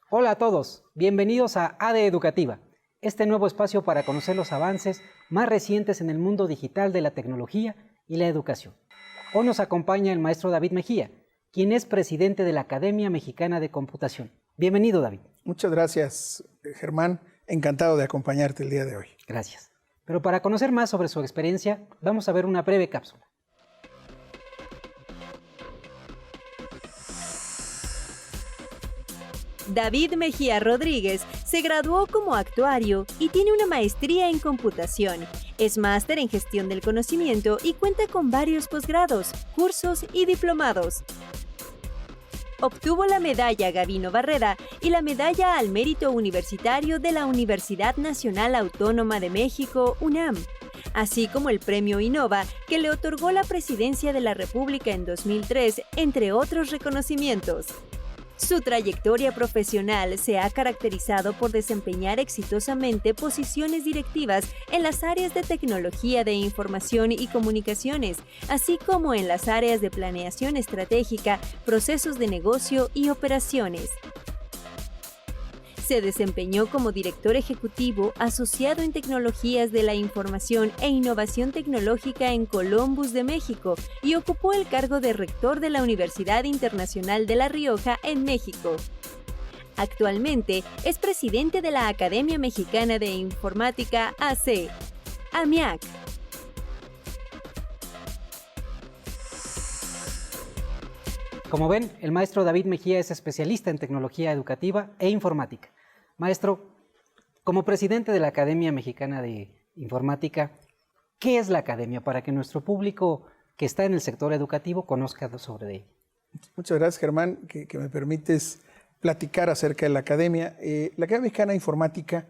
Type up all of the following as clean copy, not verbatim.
Hola a todos, bienvenidos a ADE Educativa, este nuevo espacio para conocer los avances más recientes en el mundo digital de la tecnología y la educación. Hoy nos acompaña el maestro David Mejía, quien es presidente de la Academia Mexicana de Computación. Bienvenido, David. Muchas gracias, Germán. Encantado de acompañarte el día de hoy. Gracias. Pero para conocer más sobre su experiencia, vamos a ver una breve cápsula. David Mejía Rodríguez se graduó como actuario y tiene una maestría en computación. Es máster en gestión del conocimiento y cuenta con varios posgrados, cursos y diplomados. Obtuvo la medalla Gavino Barreda y la medalla al mérito universitario de la Universidad Nacional Autónoma de México, UNAM, así como el premio Innova que le otorgó la Presidencia de la República en 2003, entre otros reconocimientos. Su trayectoria profesional se ha caracterizado por desempeñar exitosamente posiciones directivas en las áreas de tecnología de información y comunicaciones, así como en las áreas de planeación estratégica, procesos de negocio y operaciones. Se desempeñó como director ejecutivo asociado en tecnologías de la información e innovación tecnológica en Columbus de México y ocupó el cargo de rector de la Universidad Internacional de La Rioja en México. Actualmente es presidente de la Academia Mexicana de Informática AC, AMIAC. Como ven, el maestro David Mejía es especialista en tecnología educativa e informática. Maestro, como presidente de la Academia Mexicana de Informática, ¿qué es la Academia para que nuestro público que está en el sector educativo conozca sobre ella? Muchas gracias, Germán, que me permites platicar acerca de la Academia. La Academia Mexicana de Informática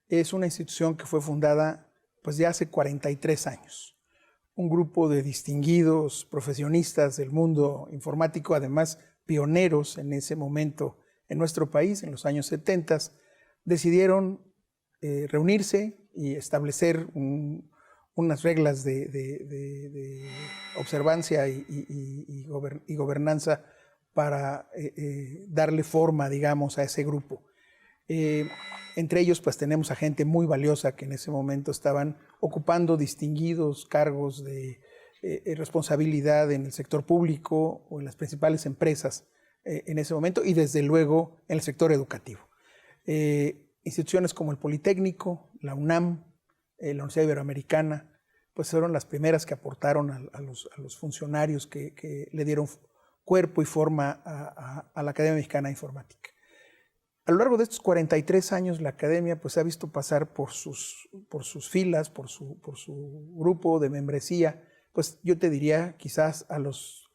es una institución que fue fundada pues, ya hace 43 años. Un grupo de distinguidos profesionistas del mundo informático, además pioneros en ese momento en nuestro país, en los años 70, decidieron reunirse y establecer unas reglas de observancia y gobernanza para darle forma, digamos, a ese grupo. Entre ellos, pues tenemos a gente muy valiosa que en ese momento estaban ocupando distinguidos cargos de responsabilidad en el sector público o en las principales empresas en ese momento y desde luego en el sector educativo. Instituciones como el Politécnico, la UNAM, la Universidad Iberoamericana, pues fueron las primeras que aportaron a los funcionarios que le dieron cuerpo y forma a la Academia Mexicana de Informática. A lo largo de estos 43 años, la Academia pues, ha visto pasar por sus filas, por su grupo de membresía, pues yo te diría quizás a los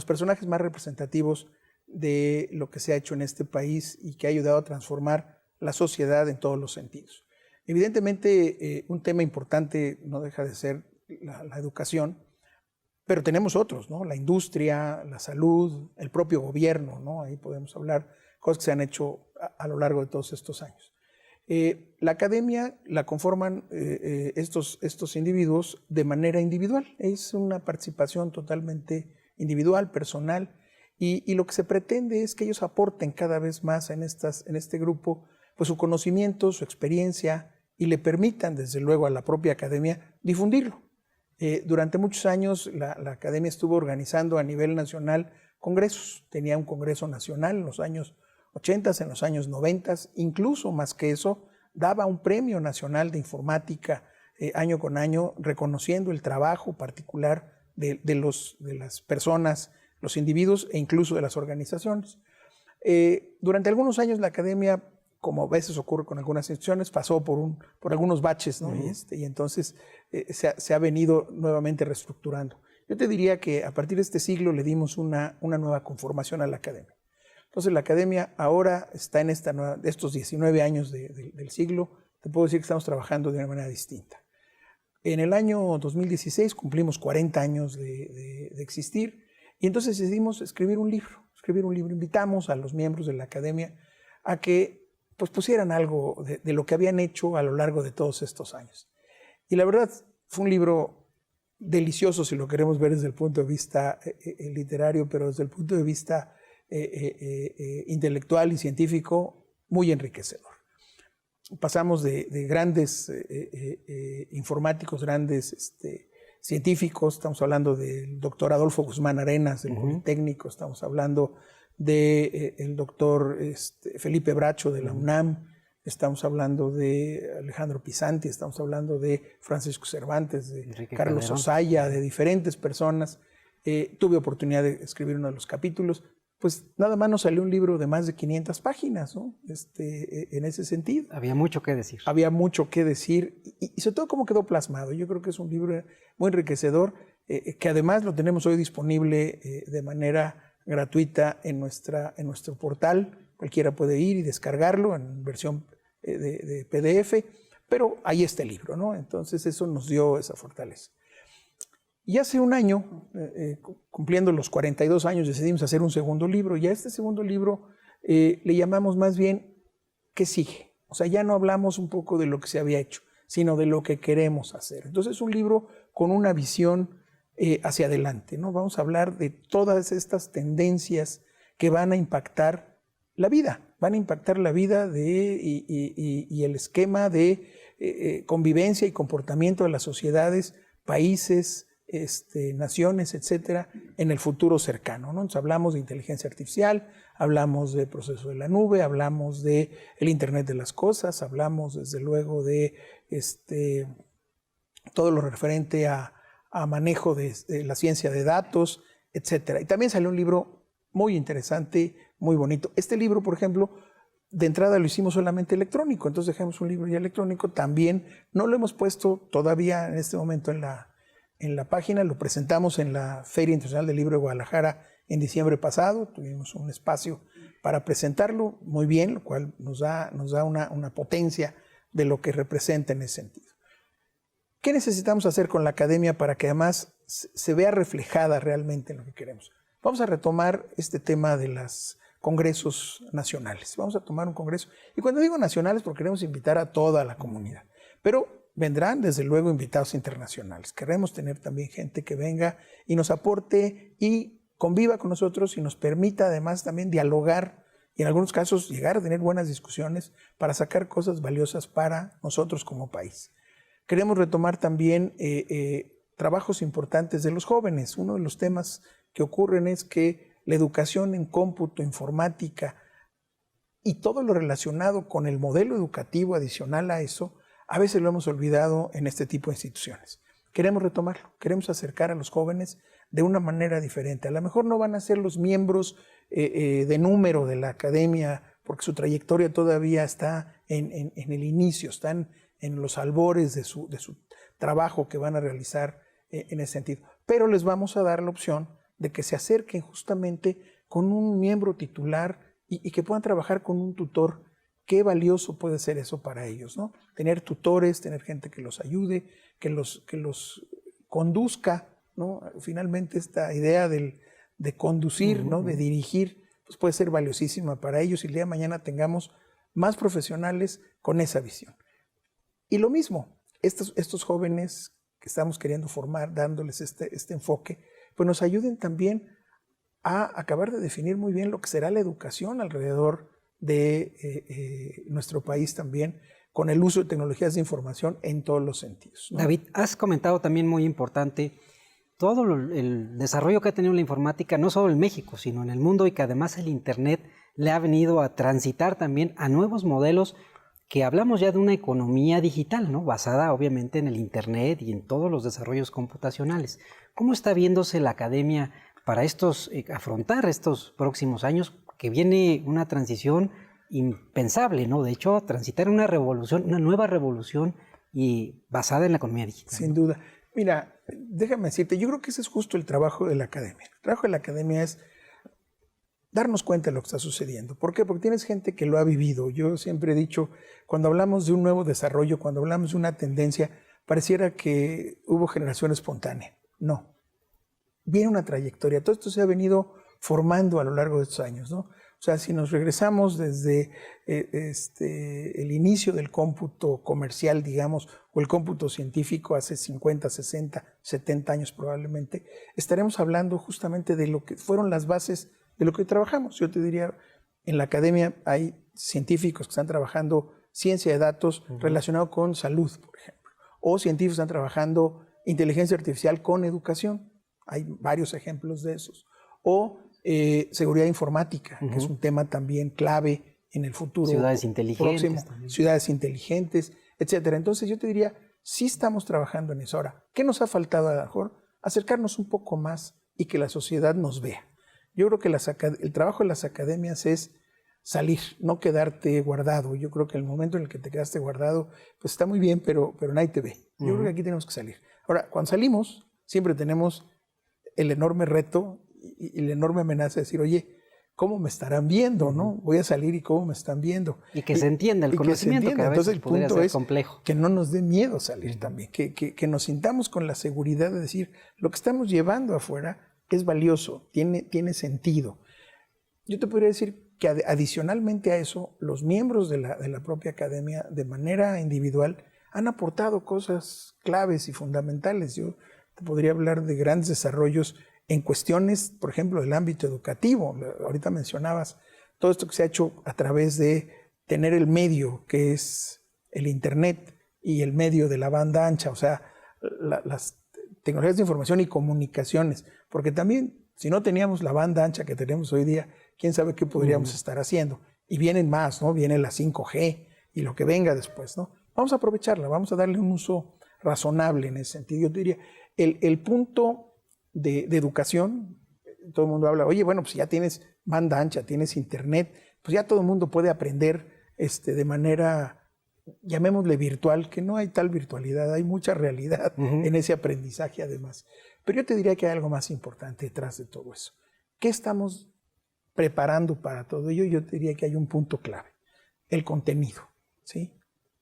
personajes más representativos de lo que se ha hecho en este país y que ha ayudado a transformar la sociedad en todos los sentidos. Evidentemente, un tema importante no deja de ser la educación, pero tenemos otros, ¿no? La industria, la salud, el propio gobierno, ¿no? Ahí podemos hablar cosas que se han hecho a lo largo de todos estos años. La academia la conforman estos individuos de manera individual. Es una participación totalmente individual, personal, y lo que se pretende es que ellos aporten cada vez más en este grupo pues, su conocimiento, su experiencia, y le permitan, desde luego, a la propia academia difundirlo. Durante muchos años la academia estuvo organizando a nivel nacional congresos. Tenía un congreso nacional en los años 80, en los años 90, incluso más que eso, daba un premio nacional de informática año con año, reconociendo el trabajo particular de las personas, los individuos e incluso de las organizaciones. Durante algunos años la academia, como a veces ocurre con algunas instituciones, pasó por algunos baches, ¿no? Y entonces se ha venido nuevamente reestructurando. Yo te diría que a partir de este siglo le dimos una nueva conformación a la academia. Entonces la academia ahora está en estos 19 años del siglo, te puedo decir que estamos trabajando de una manera distinta. En el año 2016 cumplimos 40 años de existir y entonces decidimos escribir un libro. Invitamos a los miembros de la academia a que pues, pusieran algo de lo que habían hecho a lo largo de todos estos años. Y la verdad fue un libro delicioso si lo queremos ver desde el punto de vista literario, pero desde el punto de vista intelectual y científico, muy enriquecedor. Pasamos de grandes informáticos, grandes científicos, estamos hablando del doctor Adolfo Guzmán Arenas, del Politécnico, estamos hablando del doctor Felipe Bracho de la UNAM, estamos hablando de Alejandro Pisanti, estamos hablando de Francisco Cervantes, de Enrique Carlos Calderón. Osaya, de diferentes personas. Tuve oportunidad de escribir uno de los capítulos. Pues nada más nos salió un libro de más de 500 páginas, ¿no? En ese sentido. Había mucho que decir. Había mucho que decir y sobre todo cómo quedó plasmado. Yo creo que es un libro muy enriquecedor, que además lo tenemos hoy disponible de manera gratuita en nuestro portal. Cualquiera puede ir y descargarlo en versión de PDF, pero ahí está el libro, ¿no? Entonces eso nos dio esa fortaleza. Y hace un año, cumpliendo los 42 años, decidimos hacer un segundo libro. Y a este segundo libro le llamamos más bien ¿qué sigue? O sea, ya no hablamos un poco de lo que se había hecho, sino de lo que queremos hacer. Entonces es un libro con una visión hacia adelante, ¿no? Vamos a hablar de todas estas tendencias que van a impactar la vida. Van a impactar la vida y el esquema de convivencia y comportamiento de las sociedades, países, naciones, etcétera, en el futuro cercano, ¿no? Entonces hablamos de inteligencia artificial, hablamos de proceso de la nube, hablamos de el Internet de las cosas, hablamos desde luego de todo lo referente a manejo de la ciencia de datos, etcétera. Y también salió un libro muy interesante, muy bonito. Este libro, por ejemplo, de entrada lo hicimos solamente electrónico, entonces dejamos un libro ya electrónico. También no lo hemos puesto todavía en este momento en la página, lo presentamos en la Feria Internacional del Libro de Guadalajara en diciembre pasado, tuvimos un espacio para presentarlo muy bien, lo cual nos da una potencia de lo que representa en ese sentido. ¿Qué necesitamos hacer con la academia para que además se vea reflejada realmente en lo que queremos? Vamos a retomar este tema de los congresos nacionales. Vamos a tomar un congreso, y cuando digo nacionales, porque queremos invitar a toda la comunidad, pero vendrán desde luego invitados internacionales. Queremos tener también gente que venga y nos aporte y conviva con nosotros y nos permita además también dialogar y en algunos casos llegar a tener buenas discusiones para sacar cosas valiosas para nosotros como país. Queremos retomar también trabajos importantes de los jóvenes. Uno de los temas que ocurren es que la educación en cómputo, informática y todo lo relacionado con el modelo educativo adicional a eso, a veces lo hemos olvidado en este tipo de instituciones. Queremos retomarlo, queremos acercar a los jóvenes de una manera diferente. A lo mejor no van a ser los miembros de número de la academia, porque su trayectoria todavía está en el inicio, están en los albores de su trabajo que van a realizar en ese sentido. Pero les vamos a dar la opción de que se acerquen justamente con un miembro titular y que puedan trabajar con un tutor. Qué valioso puede ser eso para ellos, ¿no? Tener tutores, tener gente que los ayude, que los conduzca, ¿no? Finalmente esta idea de conducir, ¿no? De dirigir, pues puede ser valiosísima para ellos y el día de mañana tengamos más profesionales con esa visión. Y lo mismo, estos jóvenes que estamos queriendo formar, dándoles este enfoque, pues nos ayuden también a acabar de definir muy bien lo que será la educación alrededor de nuestro país también, con el uso de tecnologías de información en todos los sentidos, ¿no? David, has comentado también muy importante todo el desarrollo que ha tenido la informática, no solo en México, sino en el mundo, y que además el Internet le ha venido a transitar también a nuevos modelos, que hablamos ya de una economía digital, ¿no? Basada obviamente en el Internet y en todos los desarrollos computacionales. ¿Cómo está viéndose la academia para afrontar estos próximos años, que viene una transición impensable, ¿no? De hecho, transitar una revolución, una nueva revolución y basada en la economía digital. Sin duda. Mira, déjame decirte, yo creo que ese es justo el trabajo de la academia. El trabajo de la academia es darnos cuenta de lo que está sucediendo. ¿Por qué? Porque tienes gente que lo ha vivido. Yo siempre he dicho, cuando hablamos de un nuevo desarrollo, cuando hablamos de una tendencia, pareciera que hubo generación espontánea. No. Viene una trayectoria. Todo esto se ha venido formando a lo largo de estos años, ¿no? O sea, si nos regresamos desde el inicio del cómputo comercial, digamos, o el cómputo científico hace 50, 60, 70 años probablemente, estaremos hablando justamente de lo que fueron las bases de lo que trabajamos. Yo te diría, en la academia hay científicos que están trabajando ciencia de datos relacionado con salud, por ejemplo, o científicos que están trabajando inteligencia artificial con educación. Hay varios ejemplos de esos. O seguridad informática, que es un tema también clave en el futuro. Ciudades inteligentes. Próximo, ciudades inteligentes, etcétera. Entonces yo te diría, sí estamos trabajando en eso. Ahora, ¿qué nos ha faltado a lo mejor? Acercarnos un poco más y que la sociedad nos vea. Yo creo que el trabajo de las academias es salir, no quedarte guardado. Yo creo que el momento en el que te quedaste guardado, pues está muy bien, pero nadie te ve. Yo creo que aquí tenemos que salir. Ahora, cuando salimos, siempre tenemos el enorme reto y la enorme amenaza de decir, oye, ¿cómo me estarán viendo? ¿No? Voy a salir y ¿cómo me están viendo? Y que se entienda el conocimiento, que a veces entonces el podría punto ser es complejo. Que no nos dé miedo salir también, que nos sintamos con la seguridad de decir, lo que estamos llevando afuera es valioso, tiene sentido. Yo te podría decir que adicionalmente a eso, los miembros de la propia academia, de manera individual, han aportado cosas claves y fundamentales. Yo te podría hablar de grandes desarrollos en cuestiones, por ejemplo, del ámbito educativo. Ahorita mencionabas todo esto que se ha hecho a través de tener el medio que es el Internet y el medio de la banda ancha, o sea, las tecnologías de información y comunicaciones, porque también si no teníamos la banda ancha que tenemos hoy día, quién sabe qué podríamos estar haciendo. Y vienen más, ¿no? Viene la 5G y lo que venga después, ¿no? Vamos a aprovecharla, vamos a darle un uso razonable en ese sentido. Yo te diría, el punto de educación, todo el mundo habla, oye, bueno, pues ya tienes banda ancha, tienes internet, pues ya todo el mundo puede aprender de manera, llamémosle virtual, que no hay tal virtualidad, hay mucha realidad en ese aprendizaje además. Pero yo te diría que hay algo más importante detrás de todo eso. ¿Qué estamos preparando para todo ello? Yo te diría que hay un punto clave, el contenido, ¿sí?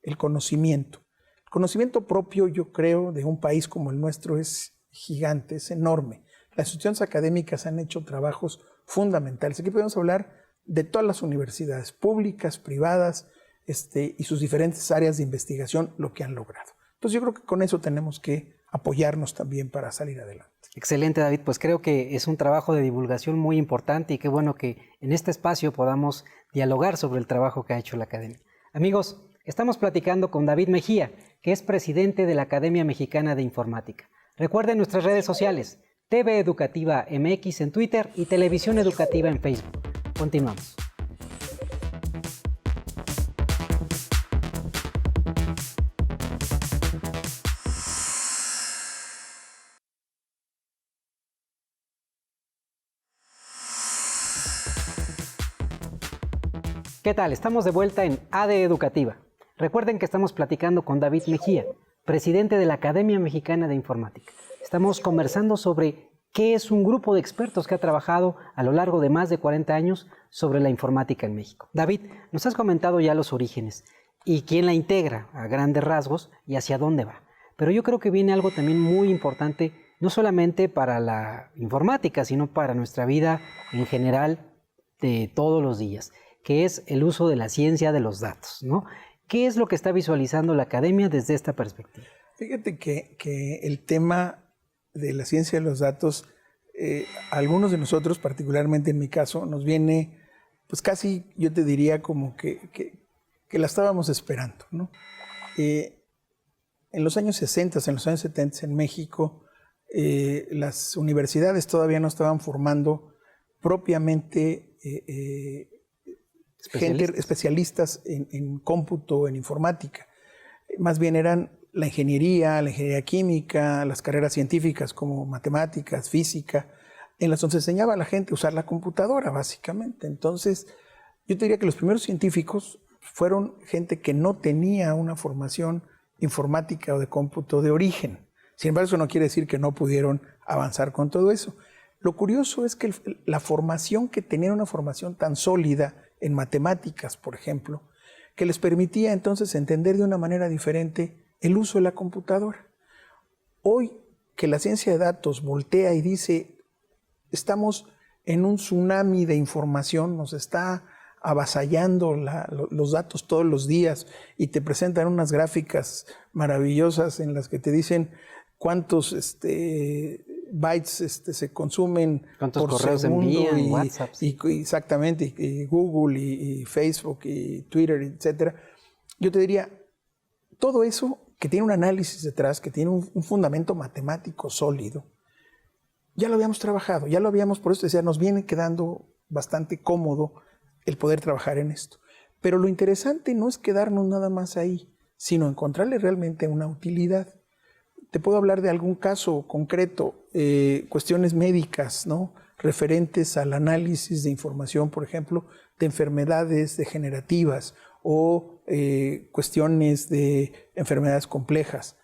El conocimiento. El conocimiento propio, yo creo, de un país como el nuestro es gigante, es enorme. Las instituciones académicas han hecho trabajos fundamentales. Aquí podemos hablar de todas las universidades, públicas, privadas, y sus diferentes áreas de investigación, lo que han logrado. Entonces yo creo que con eso tenemos que apoyarnos también para salir adelante. Excelente, David. Pues creo que es un trabajo de divulgación muy importante y qué bueno que en este espacio podamos dialogar sobre el trabajo que ha hecho la academia. Amigos, estamos platicando con David Mejía, que es presidente de la Academia Mexicana de Informática. Recuerden nuestras redes sociales, TV Educativa MX en Twitter y Televisión Educativa en Facebook. Continuamos. ¿Qué tal? Estamos de vuelta en AD Educativa. Recuerden que estamos platicando con David Mejía, presidente de la Academia Mexicana de Informática. Estamos conversando sobre qué es un grupo de expertos que ha trabajado a lo largo de más de 40 años sobre la informática en México. David, nos has comentado ya los orígenes y quién la integra a grandes rasgos y hacia dónde va. Pero yo creo que viene algo también muy importante, no solamente para la informática, sino para nuestra vida en general de todos los días, que es el uso de la ciencia de los datos, ¿no? ¿Qué es lo que está visualizando la academia desde esta perspectiva? Fíjate que el tema de la ciencia de los datos, a algunos de nosotros, particularmente en mi caso, nos viene, pues casi yo te diría como que la estábamos esperando, ¿no? En los años 60, en los años 70 en México, las universidades todavía no estaban formando propiamente especialistas en cómputo, en informática. Más bien eran la ingeniería química, las carreras científicas como matemáticas, física, en las donde se enseñaba a la gente a usar la computadora, básicamente. Entonces, yo te diría que los primeros científicos fueron gente que no tenía una formación informática o de cómputo de origen. Sin embargo, eso no quiere decir que no pudieron avanzar con todo eso. Lo curioso es que la formación que tenían, una formación tan sólida en matemáticas, por ejemplo, que les permitía entonces entender de una manera diferente el uso de la computadora. Hoy que la ciencia de datos voltea y dice, estamos en un tsunami de información, nos está avasallando los datos todos los días y te presentan unas gráficas maravillosas en las que te dicen cuántos bytes se consumen cuántos por correos segundo envían, WhatsApp. Exactamente, y Google y Facebook y Twitter, etcétera. Yo te diría, todo eso que tiene un análisis detrás, que tiene un fundamento matemático sólido, ya lo habíamos trabajado, ya lo habíamos, por eso decía, nos viene quedando bastante cómodo el poder trabajar en esto. Pero lo interesante no es quedarnos nada más ahí, sino encontrarle realmente una utilidad. Te puedo hablar de algún caso concreto, cuestiones médicas, ¿no?, referentes al análisis de información, por ejemplo, de enfermedades degenerativas o cuestiones de enfermedades complejas,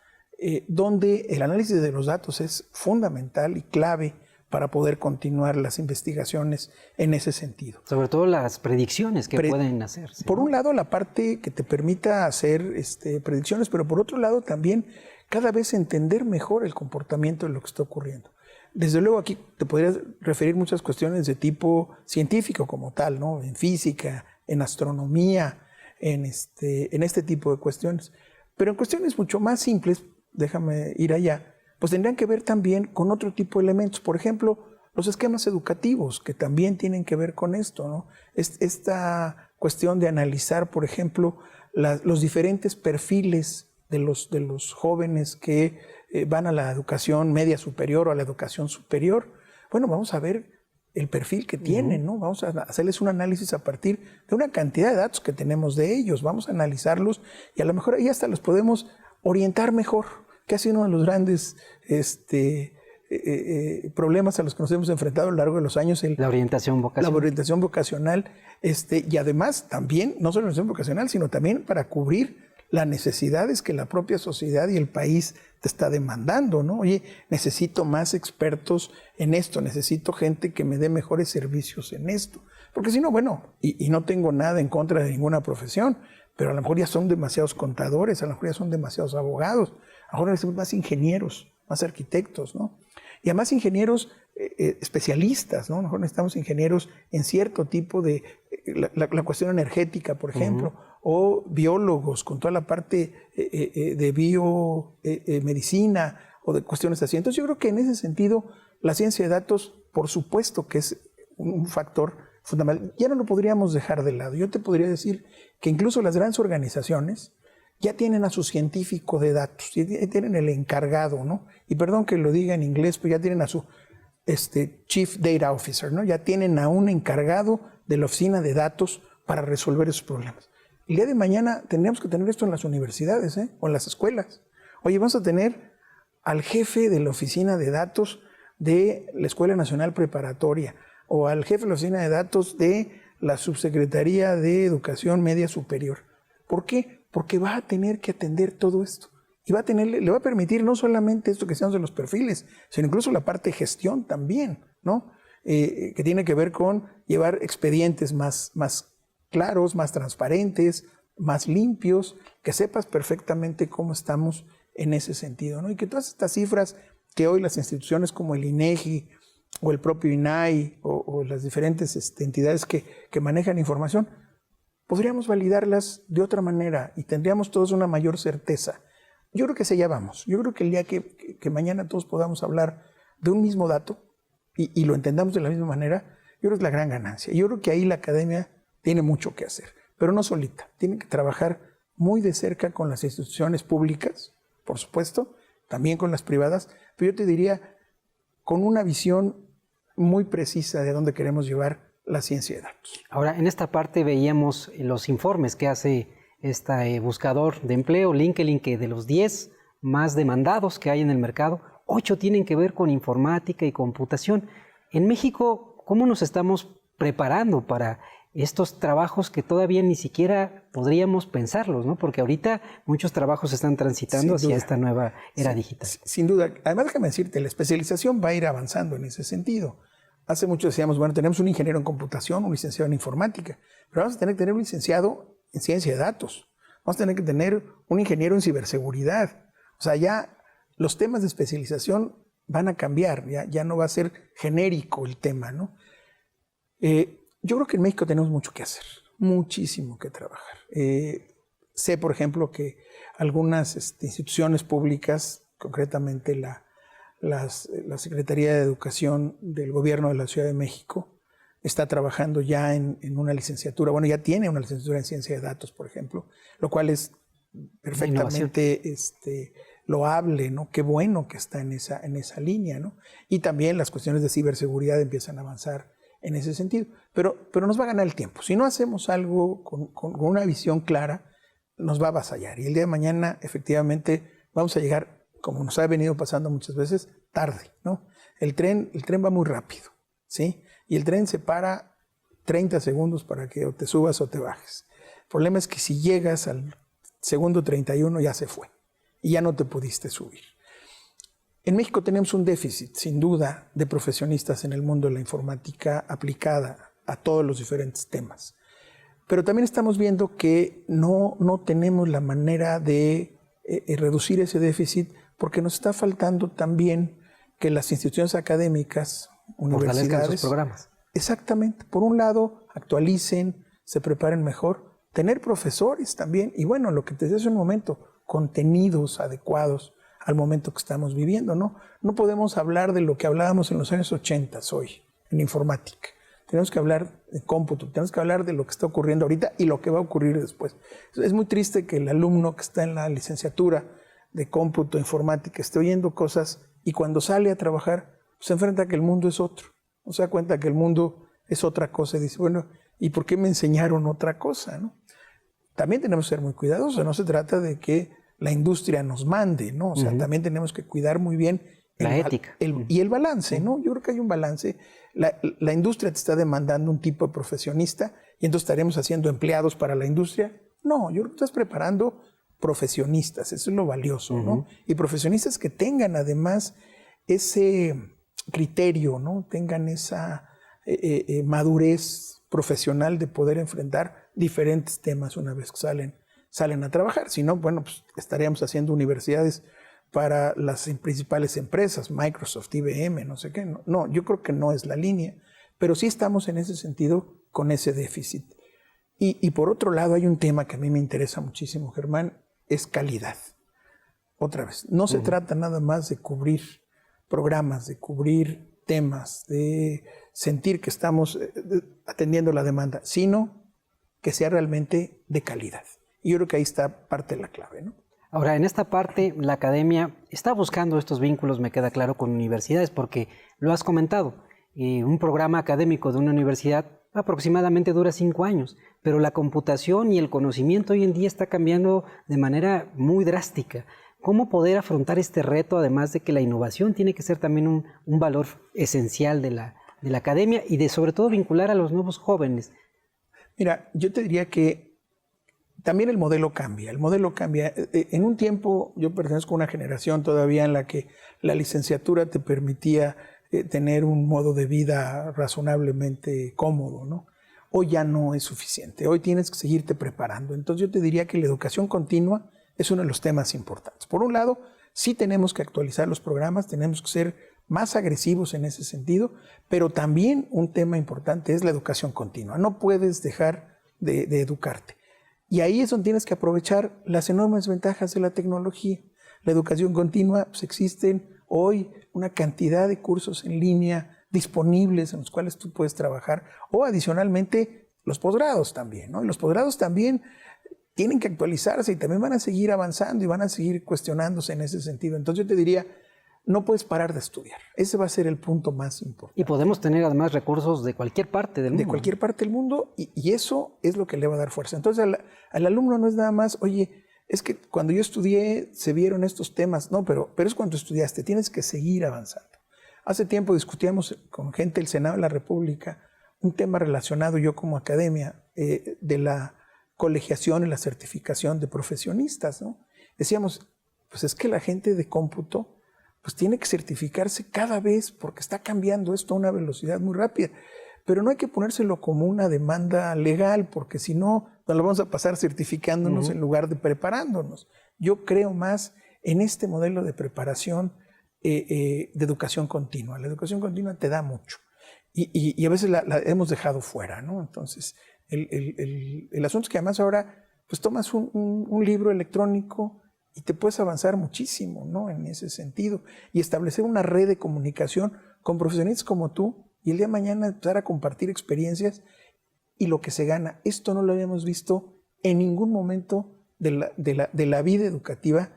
donde el análisis de los datos es fundamental y clave para poder continuar las investigaciones en ese sentido. Sobre todo las predicciones que pueden hacerse. Por un lado, la parte que te permita hacer predicciones, pero por otro lado también cada vez entender mejor el comportamiento de lo que está ocurriendo. Desde luego aquí te podrías referir muchas cuestiones de tipo científico como tal, ¿no?, en física, en astronomía, en este tipo de cuestiones. Pero en cuestiones mucho más simples, déjame ir allá, pues tendrían que ver también con otro tipo de elementos. Por ejemplo, los esquemas educativos, que también tienen que ver con esto, ¿no? Esta cuestión de analizar, por ejemplo, los diferentes perfiles de los jóvenes que van a la educación media superior o a la educación superior. Bueno, vamos a ver el perfil que tienen, ¿no? Vamos a hacerles un análisis a partir de una cantidad de datos que tenemos de ellos. Vamos a analizarlos y a lo mejor ahí hasta los podemos orientar mejor, que ha sido uno de los grandes problemas a los que nos hemos enfrentado a lo largo de los años. La orientación vocacional. La orientación vocacional, y además también, no solo la orientación vocacional, sino también para cubrir las necesidades que la propia sociedad y el país te está demandando, ¿no? Oye, necesito más expertos en esto, necesito gente que me dé mejores servicios en esto. Porque si no, bueno, y no tengo nada en contra de ninguna profesión, pero a lo mejor ya son demasiados contadores, a lo mejor ya son demasiados abogados, a lo mejor necesitamos más ingenieros, más arquitectos, ¿no? Y además ingenieros especialistas, ¿no? A lo mejor necesitamos ingenieros en cierto tipo de, la cuestión energética, por ejemplo, o biólogos con toda la parte de biomedicina o de cuestiones así. Entonces yo creo que en ese sentido la ciencia de datos, por supuesto que es un factor fundamental. Ya no lo podríamos dejar de lado. Yo te podría decir que incluso las grandes organizaciones ya tienen a su científico de datos, ya tienen el encargado, ¿no? Y perdón que lo diga en inglés, pero ya tienen a su Chief Data Officer, ¿no? Ya tienen a un encargado de la oficina de datos para resolver esos problemas. El día de mañana tendríamos que tener esto en las universidades, o en las escuelas. Oye, vamos a tener al jefe de la oficina de datos de la Escuela Nacional Preparatoria o al jefe de la oficina de datos de la Subsecretaría de Educación Media Superior. ¿Por qué? Porque va a tener que atender todo esto. Y le va a permitir no solamente esto que seamos de los perfiles, sino incluso la parte de gestión también, ¿no? Que tiene que ver con llevar expedientes más claros, más transparentes, más limpios, que sepas perfectamente cómo estamos en ese sentido, ¿no? Y que todas estas cifras que hoy las instituciones como el INEGI o el propio INAI o las diferentes entidades que manejan información, podríamos validarlas de otra manera y tendríamos todos una mayor certeza. Yo creo que hacia allá vamos. Yo creo que el día que mañana todos podamos hablar de un mismo dato y lo entendamos de la misma manera, yo creo que es la gran ganancia. Yo creo que ahí la academia tiene mucho que hacer, pero no solita. Tiene que trabajar muy de cerca con las instituciones públicas, por supuesto, también con las privadas, pero yo te diría con una visión muy precisa de dónde queremos llevar la ciencia de datos. Ahora, en esta parte veíamos los informes que hace este buscador de empleo, LinkedIn, que de los 10 más demandados que hay en el mercado, 8 tienen que ver con informática y computación. En México, ¿cómo nos estamos preparando para estos trabajos que todavía ni siquiera podríamos pensarlos, ¿no? Porque ahorita muchos trabajos están transitando hacia esta nueva era digital. Sin duda. Además, déjame decirte, la especialización va a ir avanzando en ese sentido. Hace mucho decíamos, bueno, tenemos un ingeniero en computación, un licenciado en informática, pero vamos a tener que tener un licenciado en ciencia de datos. vamos a tener que tener un ingeniero en ciberseguridad. O sea, ya los temas de especialización van a cambiar, ya no va a ser genérico el tema, ¿no? Yo creo que en México tenemos mucho que hacer, muchísimo que trabajar. Sé, por ejemplo, que algunas instituciones públicas, concretamente la Secretaría de Educación del Gobierno de la Ciudad de México, está trabajando ya en una licenciatura, bueno, ya tiene una licenciatura en Ciencia de Datos, por ejemplo, lo cual es perfectamente loable, ¿no? Qué bueno que está en esa línea, ¿no? Y también las cuestiones de ciberseguridad empiezan a avanzar en ese sentido. Pero nos va a ganar el tiempo. Si no hacemos algo con una visión clara, nos va a avasallar. Y el día de mañana, efectivamente, vamos a llegar, como nos ha venido pasando muchas veces, tarde, ¿no? El tren va muy rápido, ¿sí? Y el tren se para 30 segundos para que o te subas o te bajes. El problema es que si llegas al segundo 31 ya se fue y ya no te pudiste subir. En México tenemos un déficit, sin duda, de profesionistas en el mundo de la informática aplicada a todos los diferentes temas. Pero también estamos viendo que no tenemos la manera de reducir ese déficit porque nos está faltando también que las instituciones académicas, universidades, sus programas. Exactamente. Por un lado, actualicen, se preparen mejor, tener profesores también y bueno, lo que te decía hace un momento, contenidos adecuados al momento que estamos viviendo, ¿no? No podemos hablar de lo que hablábamos en los años 80 hoy, en informática. Tenemos que hablar de cómputo, tenemos que hablar de lo que está ocurriendo ahorita y lo que va a ocurrir después. Es muy triste que el alumno que está en la licenciatura de cómputo informática esté oyendo cosas y cuando sale a trabajar se enfrenta a que el mundo es otro. No se da cuenta que el mundo es otra cosa y dice, bueno, ¿y por qué me enseñaron otra cosa, no? También tenemos que ser muy cuidadosos, no se trata de que la industria nos mande, ¿no? O sea, también tenemos que cuidar muy bien la ética. Y el balance, ¿no? Yo creo que hay un balance. La industria te está demandando un tipo de profesionista y entonces estaremos haciendo empleados para la industria. No, yo creo que estás preparando profesionistas, eso es lo valioso, ¿no? Y profesionistas que tengan además ese criterio, ¿no? Tengan esa madurez profesional de poder enfrentar diferentes temas una vez que salen a trabajar. Si no, bueno, pues estaríamos haciendo universidades para las principales empresas, Microsoft, IBM, no sé qué. No, yo creo que no es la línea, pero sí estamos en ese sentido con ese déficit. Y por otro lado hay un tema que a mí me interesa muchísimo, Germán, es calidad. Otra vez, no se trata nada más de cubrir programas, de cubrir temas, de sentir que estamos atendiendo la demanda, sino que sea realmente de calidad. Y yo creo que ahí está parte de la clave, ¿no? Ahora, en esta parte, la academia está buscando estos vínculos, me queda claro, con universidades, porque lo has comentado. Un programa académico de una universidad aproximadamente dura 5 años, pero la computación y el conocimiento hoy en día está cambiando de manera muy drástica. ¿Cómo poder afrontar este reto, además de que la innovación tiene que ser también un valor esencial de la academia y de sobre todo vincular a los nuevos jóvenes? Mira, yo te diría que también el modelo cambia. El modelo cambia. En un tiempo, yo pertenezco a una generación todavía en la que la licenciatura te permitía tener un modo de vida razonablemente cómodo, ¿no? Hoy ya no es suficiente. Hoy tienes que seguirte preparando. Entonces yo te diría que la educación continua es uno de los temas importantes. Por un lado, sí tenemos que actualizar los programas, tenemos que ser más agresivos en ese sentido, pero también un tema importante es la educación continua. No puedes dejar de educarte. Y ahí es donde tienes que aprovechar las enormes ventajas de la tecnología. La educación continua, pues existen hoy una cantidad de cursos en línea disponibles en los cuales tú puedes trabajar, o adicionalmente los posgrados también, ¿no? Y los posgrados también tienen que actualizarse y también van a seguir avanzando y van a seguir cuestionándose en ese sentido. Entonces yo te diría, no puedes parar de estudiar. Ese va a ser el punto más importante. Y podemos tener además recursos de cualquier parte del mundo. De cualquier parte del mundo y eso es lo que le va a dar fuerza. Entonces al alumno no es nada más, oye, es que cuando yo estudié se vieron estos temas. No, pero es cuando estudiaste, tienes que seguir avanzando. Hace tiempo discutíamos con gente del Senado de la República un tema relacionado yo como academia de la colegiación y la certificación de profesionistas, ¿no? Decíamos, pues es que la gente de cómputo pues tiene que certificarse cada vez porque está cambiando esto a una velocidad muy rápida. pero no hay que ponérselo como una demanda legal, porque si no, nos lo vamos a pasar certificándonos en lugar de preparándonos. Yo creo más en este modelo de preparación de educación continua. La educación continua te da mucho y a veces la hemos dejado fuera, ¿no? Entonces, el asunto es que además ahora pues tomas un libro electrónico y te puedes avanzar muchísimo, ¿no? En ese sentido, y establecer una red de comunicación con profesionistas como tú, y el día de mañana empezar a compartir experiencias y lo que se gana. Esto no lo habíamos visto en ningún momento de la vida educativa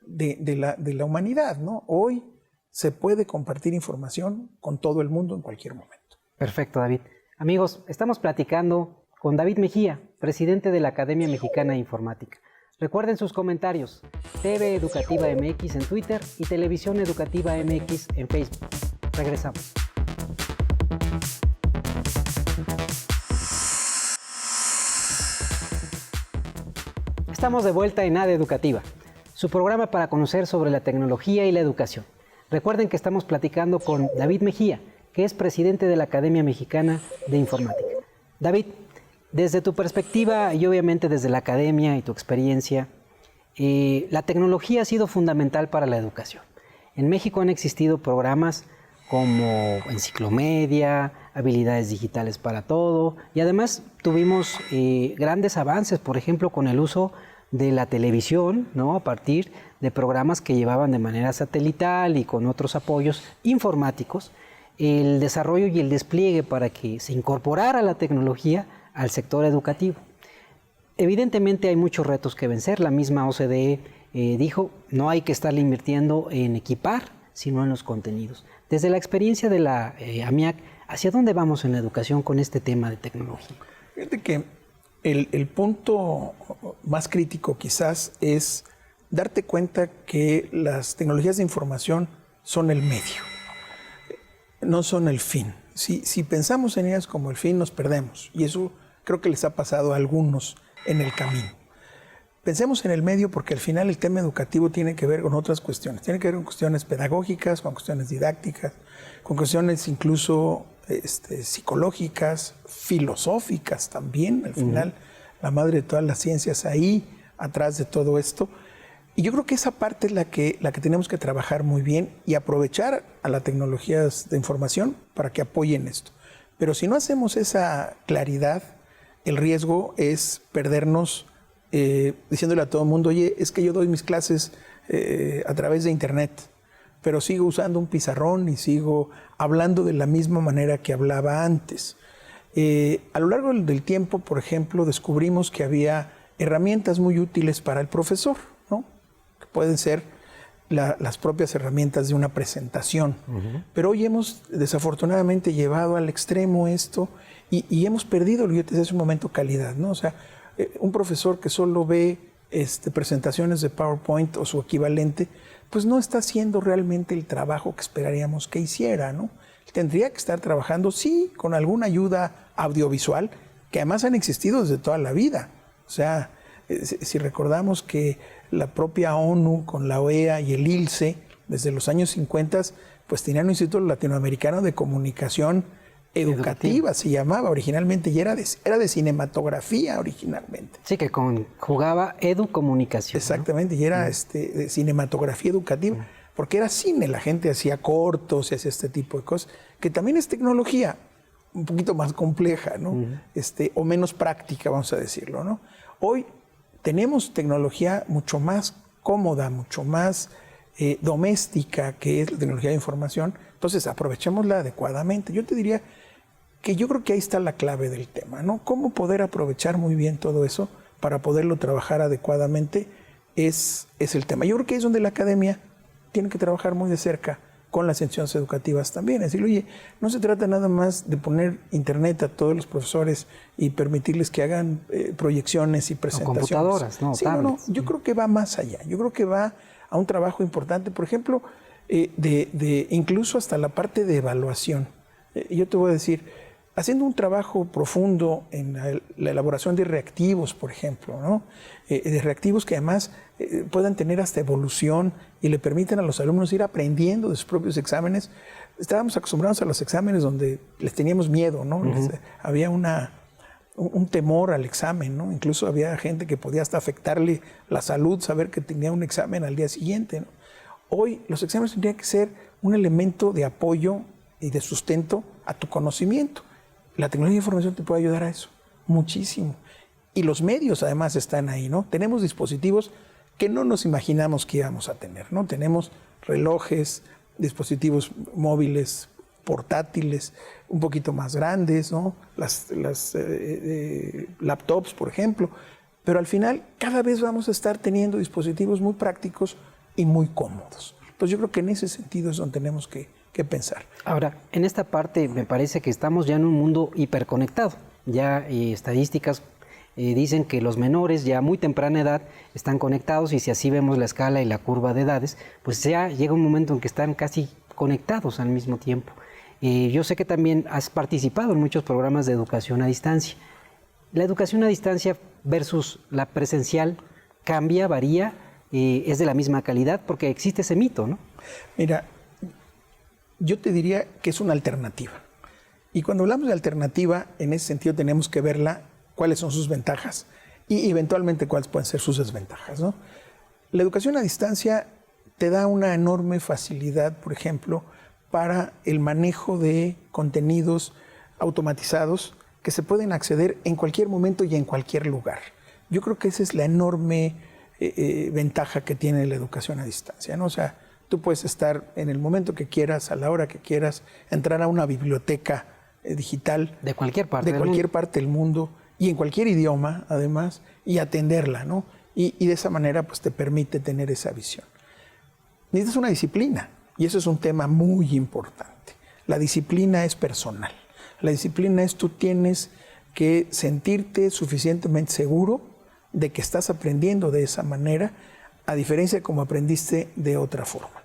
de la humanidad, ¿no? Hoy se puede compartir información con todo el mundo en cualquier momento. Perfecto, David. Amigos, estamos platicando con David Mejía, presidente de la Academia Mexicana de Informática. Recuerden sus comentarios, TV Educativa MX en Twitter y Televisión Educativa MX en Facebook. Regresamos. Estamos de vuelta en ADE Educativa, su programa para conocer sobre la tecnología y la educación. Recuerden que estamos platicando con David Mejía, que es presidente de la Academia Mexicana de Informática. David, desde tu perspectiva y obviamente desde la academia y tu experiencia, la tecnología ha sido fundamental para la educación. En México han existido programas como Enciclomedia, Habilidades Digitales para Todo, y además tuvimos grandes avances, por ejemplo, con el uso de la televisión, ¿no? A partir de programas que llevaban de manera satelital y con otros apoyos informáticos, el desarrollo y el despliegue para que se incorporara la tecnología al sector educativo. Evidentemente hay muchos retos que vencer. La misma OCDE dijo, no hay que estarle invirtiendo en equipar, sino en los contenidos. Desde la experiencia de la AMIAC, ¿hacia dónde vamos en la educación con este tema de tecnología? Fíjate que el punto más crítico quizás es darte cuenta que las tecnologías de información son el medio, no son el fin. Si pensamos en ellas como el fin, nos perdemos, y eso creo que les ha pasado a algunos en el camino. Pensemos en el medio, porque al final el tema educativo tiene que ver con otras cuestiones. Tiene que ver con cuestiones pedagógicas, con cuestiones didácticas, con cuestiones incluso psicológicas, filosóficas también. Al final, la madre de todas las ciencias ahí, atrás de todo esto. Y yo creo que esa parte es la que tenemos que trabajar muy bien y aprovechar a las tecnologías de información para que apoyen esto. Pero si no hacemos esa claridad, el riesgo es perdernos diciéndole a todo el mundo, oye, es que yo doy mis clases a través de internet, pero sigo usando un pizarrón y sigo hablando de la misma manera que hablaba antes. A lo largo del tiempo, por ejemplo, descubrimos que había herramientas muy útiles para el profesor, ¿no? Que pueden ser las propias herramientas de una presentación. Pero hoy hemos desafortunadamente llevado al extremo esto y hemos perdido, yo te decía hace un momento, calidad, ¿no? O sea, un profesor que solo ve presentaciones de PowerPoint o su equivalente, pues no está haciendo realmente el trabajo que esperaríamos que hiciera, ¿no? Tendría que estar trabajando, sí, con alguna ayuda audiovisual, que además han existido desde toda la vida. O sea, si recordamos que la propia ONU con la OEA y el ILSE, desde los años 50, pues tenían un Instituto Latinoamericano de Comunicación Educativa, se llamaba originalmente, y era de cinematografía originalmente. Sí, que conjugaba educomunicación. Exactamente, ¿no? Y era de cinematografía educativa, porque era cine, la gente hacía cortos y hacía este tipo de cosas, que también es tecnología un poquito más compleja, ¿no? O menos práctica, vamos a decirlo, ¿no? Hoy tenemos tecnología mucho más cómoda, mucho más doméstica, que es la tecnología de información. Entonces, aprovechémosla adecuadamente. Yo te diría que yo creo que ahí está la clave del tema, ¿no? Cómo poder aprovechar muy bien todo eso para poderlo trabajar adecuadamente es el tema. Yo creo que es donde la academia tiene que trabajar muy de cerca con las instituciones educativas también. Es decir, oye, no se trata nada más de poner internet a todos los profesores y permitirles que hagan proyecciones y presentaciones. O computadoras, ¿no? Sí, no, yo creo que va más allá. Yo creo que va a un trabajo importante, por ejemplo, incluso hasta la parte de evaluación. Yo te voy a decir, haciendo un trabajo profundo en la elaboración de reactivos, por ejemplo, ¿no? De reactivos que además puedan tener hasta evolución y le permitan a los alumnos ir aprendiendo de sus propios exámenes. Estábamos acostumbrados a los exámenes donde les teníamos miedo, ¿no? Había un temor al examen, ¿no? Incluso había gente que podía hasta afectarle la salud, saber que tenía un examen al día siguiente, ¿no? Hoy los exámenes tendrían que ser un elemento de apoyo y de sustento a tu conocimiento. La tecnología de información te puede ayudar a eso, muchísimo. Y los medios además están ahí, ¿no? Tenemos dispositivos que no nos imaginamos que íbamos a tener, ¿no? Tenemos relojes, dispositivos móviles, portátiles, un poquito más grandes, ¿no? Las laptops, por ejemplo. Pero al final, cada vez vamos a estar teniendo dispositivos muy prácticos y muy cómodos. Entonces yo creo que en ese sentido es donde tenemos que pensar. Ahora, en esta parte me parece que estamos ya en un mundo hiperconectado. Ya estadísticas dicen que los menores ya a muy temprana edad están conectados, y si así vemos la escala y la curva de edades, pues ya llega un momento en que están casi conectados al mismo tiempo. Yo sé que también has participado en muchos programas de educación a distancia. ¿La educación a distancia versus la presencial cambia, varía, es de la misma calidad? Porque existe ese mito, ¿no? Mira, yo te diría que es una alternativa. Y cuando hablamos de alternativa, en ese sentido tenemos que verla, cuáles son sus ventajas y eventualmente cuáles pueden ser sus desventajas, ¿no? La educación a distancia te da una enorme facilidad, por ejemplo, para el manejo de contenidos automatizados que se pueden acceder en cualquier momento y en cualquier lugar. Yo creo que esa es la enorme ventaja que tiene la educación a distancia, ¿no? O sea, tú puedes estar en el momento que quieras, a la hora que quieras, entrar a una biblioteca digital de cualquier parte del mundo y en cualquier idioma, además, y atenderla, ¿no? Y de esa manera, pues, te permite tener esa visión. Necesitas una disciplina, y eso es un tema muy importante. La disciplina es personal. La disciplina es tú tienes que sentirte suficientemente seguro de que estás aprendiendo de esa manera, a diferencia de como aprendiste de otra forma.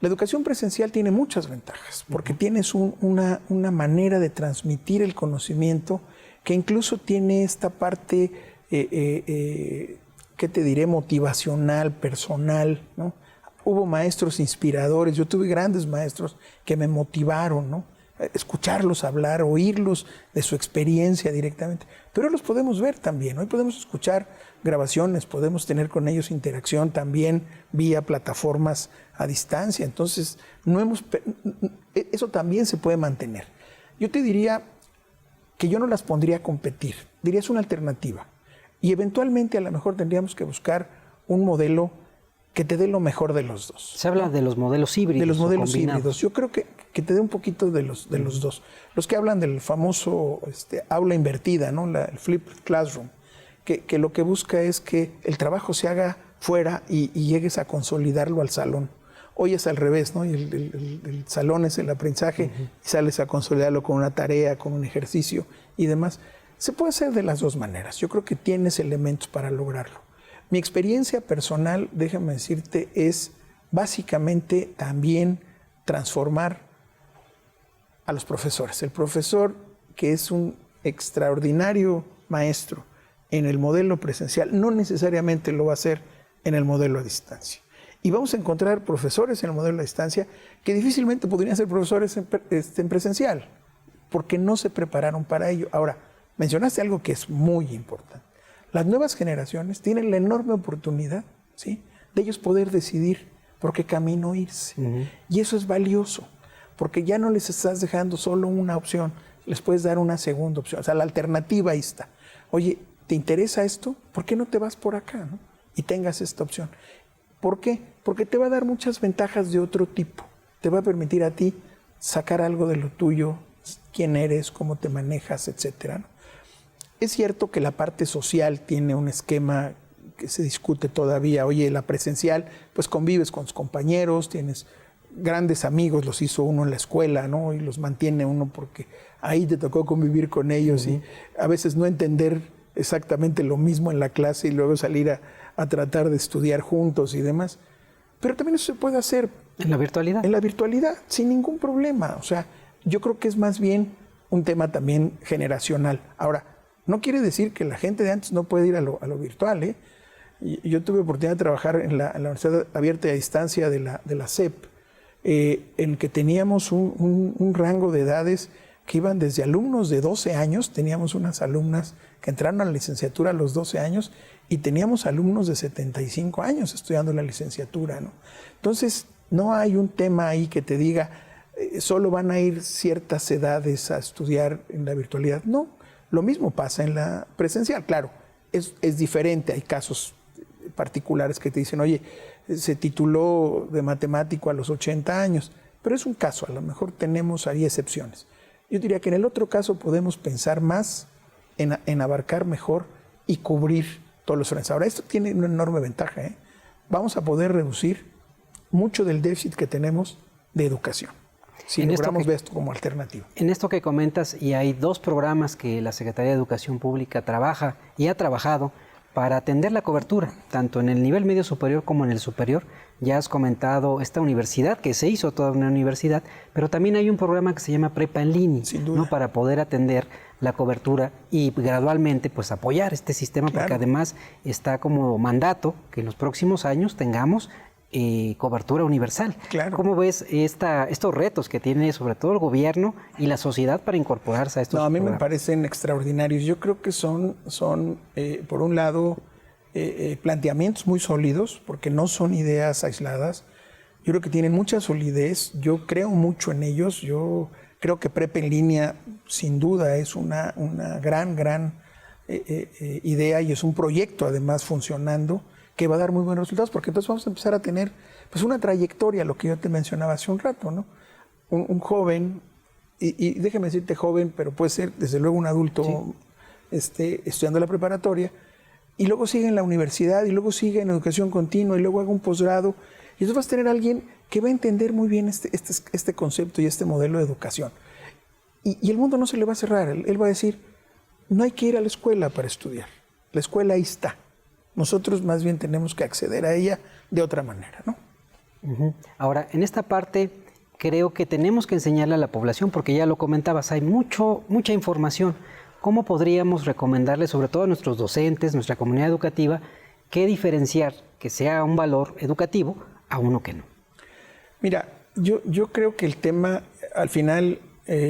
La educación presencial tiene muchas ventajas, porque tienes una manera de transmitir el conocimiento que incluso tiene esta parte, ¿qué te diré?, motivacional, personal, ¿no? Hubo maestros inspiradores, yo tuve grandes maestros que me motivaron, ¿no? Escucharlos hablar, oírlos de su experiencia directamente. Pero hoy los podemos ver también, hoy podemos escuchar grabaciones, podemos tener con ellos interacción también vía plataformas a distancia. Entonces, eso también se puede mantener. Yo te diría que yo no las pondría a competir, diría es una alternativa. Y eventualmente a lo mejor tendríamos que buscar un modelo que te dé lo mejor de los dos. Se habla de los modelos híbridos. De los modelos híbridos. Yo creo que te dé un poquito de los dos. Los que hablan del famoso aula invertida, ¿no? El flipped classroom, que lo que busca es que el trabajo se haga fuera y llegues a consolidarlo al salón. Hoy es al revés, ¿no? Y el salón es el aprendizaje y sales a consolidarlo con una tarea, con un ejercicio y demás. Se puede hacer de las dos maneras. Yo creo que tienes elementos para lograrlo. Mi experiencia personal, déjame decirte, es básicamente también transformar a los profesores. El profesor, que es un extraordinario maestro en el modelo presencial, no necesariamente lo va a hacer en el modelo a distancia. Y vamos a encontrar profesores en el modelo a distancia que difícilmente podrían ser profesores en presencial, porque no se prepararon para ello. Ahora, mencionaste algo que es muy importante. Las nuevas generaciones tienen la enorme oportunidad, ¿sí?, de ellos poder decidir por qué camino irse. Y eso es valioso, porque ya no les estás dejando solo una opción, les puedes dar una segunda opción. O sea, la alternativa ahí está. Oye, ¿te interesa esto? ¿Por qué no te vas por acá, ¿no? Y tengas esta opción. ¿Por qué? Porque te va a dar muchas ventajas de otro tipo. Te va a permitir a ti sacar algo de lo tuyo, quién eres, cómo te manejas, etcétera, ¿no? Es cierto que la parte social tiene un esquema que se discute todavía. Oye, la presencial, pues convives con tus compañeros, tienes grandes amigos, los hizo uno en la escuela, ¿no? Y los mantiene uno porque ahí te tocó convivir con ellos y a veces no entender exactamente lo mismo en la clase y luego salir a tratar de estudiar juntos y demás. Pero también eso se puede hacer. ¿En la virtualidad? En la virtualidad, sin ningún problema. O sea, yo creo que es más bien un tema también generacional. Ahora, no quiere decir que la gente de antes no puede ir a lo virtual, ¿eh? Yo tuve oportunidad de trabajar en la Universidad Abierta y a Distancia de la SEP, en que teníamos un rango de edades que iban desde alumnos de 12 años, teníamos unas alumnas que entraron a la licenciatura a los 12 años y teníamos alumnos de 75 años estudiando la licenciatura, ¿no? Entonces, no hay un tema ahí que te diga, solo van a ir ciertas edades a estudiar en la virtualidad. No, lo mismo pasa en la presencial. Claro, es diferente, hay casos particulares que te dicen, oye, se tituló de matemático a los 80 años, pero es un caso, a lo mejor tenemos ahí excepciones. Yo diría que en el otro caso podemos pensar más en abarcar mejor y cubrir todos los frentes. Ahora, esto tiene una enorme ventaja, ¿eh? Vamos a poder reducir mucho del déficit que tenemos de educación, si logramos ver esto como alternativa. En esto que comentas, y hay 2 programas que la Secretaría de Educación Pública trabaja y ha trabajado para atender la cobertura, tanto en el nivel medio superior como en el superior. Ya has comentado esta universidad, que se hizo toda una universidad, pero también hay un programa que se llama Prepa en Línea, ¿no? Para poder atender la cobertura y gradualmente pues apoyar este sistema, claro, porque además está como mandato que en los próximos años tengamos cobertura universal. Claro. ¿Cómo ves estos retos que tiene sobre todo el gobierno y la sociedad para incorporarse a estos programas? No, a mí me parecen extraordinarios. Yo creo que son por un lado, planteamientos muy sólidos, porque no son ideas aisladas. Yo creo que tienen mucha solidez. Yo creo mucho en ellos. Yo creo que Prepa en Línea, sin duda, es una gran idea y es un proyecto, además, funcionando, que va a dar muy buenos resultados, porque entonces vamos a empezar a tener pues una trayectoria, lo que yo te mencionaba hace un rato, ¿no? Un joven, y déjame decirte joven, pero puede ser desde luego un adulto, sí, estudiando la preparatoria, y luego sigue en la universidad, y luego sigue en educación continua, y luego haga un posgrado, y entonces vas a tener a alguien que va a entender muy bien este concepto y este modelo de educación. Y el mundo no se le va a cerrar, él va a decir, no hay que ir a la escuela para estudiar, la escuela ahí está. Nosotros más bien tenemos que acceder a ella de otra manera, ¿no? Ahora, en esta parte creo que tenemos que enseñarle a la población, porque ya lo comentabas, hay mucha información. ¿Cómo podríamos recomendarle, sobre todo a nuestros docentes, nuestra comunidad educativa, qué diferenciar que sea un valor educativo a uno que no? Mira, yo creo que el tema, al final,